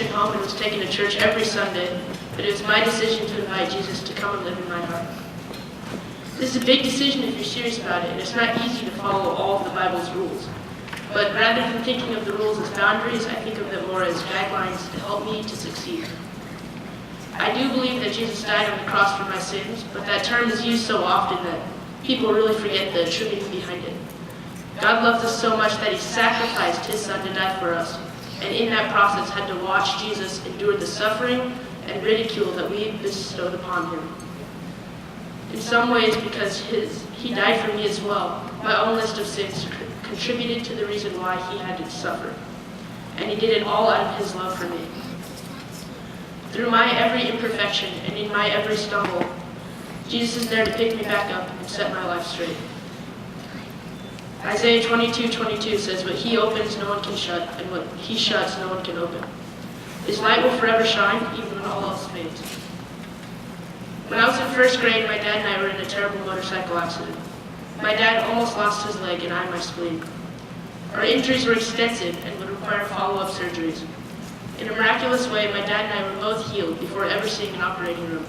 home and was taken to church every Sunday, but it was my decision to invite Jesus to come and live in my heart. This is a big decision if you're serious about it, and it's not easy to follow all of the Bible's rules. But rather than thinking of the rules as boundaries, I think of them more as guidelines to help me to succeed. I do believe that Jesus died on the cross for my sins, but that term is used so often that people really forget the true meaning behind it. God loves us so much that he sacrificed his son to die for us, and in that process had to watch Jesus endure the suffering and ridicule that we bestowed upon him. In some ways, because he died for me as well, my own list of sins contributed to the reason why he had to suffer. And he did it all out of his love for me. Through my every imperfection and in my every stumble, Jesus is there to pick me back up and set my life straight. Isaiah 22:22 says, "What he opens, no one can shut, and what he shuts, no one can open. His light will forever shine, even when all else fades." When I was in first grade, my dad and I were in a terrible motorcycle accident. My dad almost lost his leg and I my spleen. Our injuries were extensive and would require follow-up surgeries. In a miraculous way, my dad and I were both healed before ever seeing an operating room.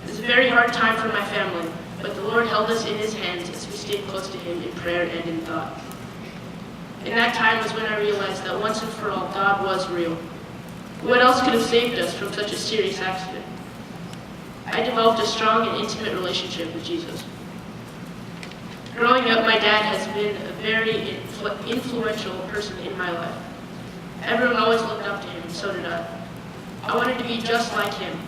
It was a very hard time for my family, but the Lord held us in his hands as we stayed close to him in prayer and in thought. And that time was when I realized that once and for all, God was real. What else could have saved us from such a serious accident? I developed a strong and intimate relationship with Jesus. Growing up, my dad has been a very influential person in my life. Everyone always looked up to him, and so did I. I wanted to be just like him,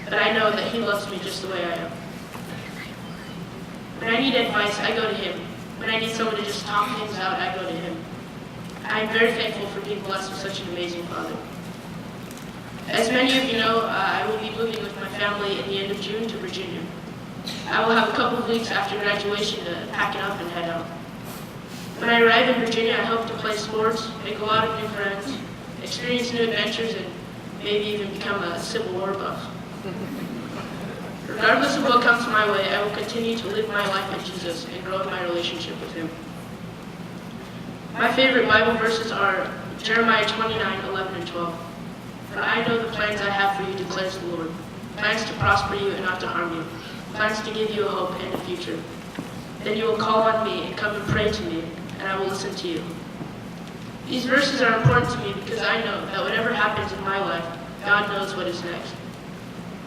but I know that he loves me just the way I am. When I need advice, I go to him. When I need someone to just talk things out, I go to him. I am very thankful for being blessed with such an amazing father. As many of you know, I will be moving with my family in the end of June to Virginia. I will have a couple of weeks after graduation to pack it up and head out. When I arrive in Virginia, I hope to play sports, make a lot of new friends, experience new adventures, and maybe even become a Civil War buff. Regardless of what comes my way, I will continue to live my life in Jesus and grow in my relationship with him. My favorite Bible verses are Jeremiah 29:11 and 12. "For I know the plans I have for you, declares the Lord, plans to prosper you and not to harm you, plans to give you a hope and a future. Then you will call on me and come and pray to me, and I will listen to you." These verses are important to me because I know that whatever happens in my life, God knows what is next.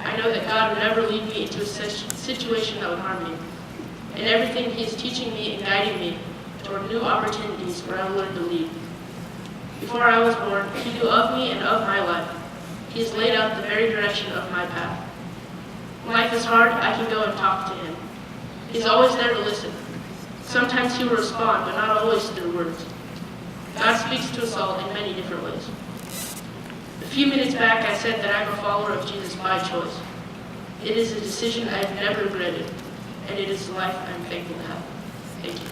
I know that God would never lead me into a situation that would harm me, and everything he is teaching me and guiding me toward new opportunities where I will learn to lead. Before I was born, he knew of me and of my life. He has laid out the very direction of my path. When life is hard, I can go and talk to him. He's always there to listen. Sometimes he will respond, but not always through words. God speaks to us all in many different ways. A few minutes back, I said that I'm a follower of Jesus by choice. It is a decision I have never regretted, and it is a life I'm thankful to have. Thank you.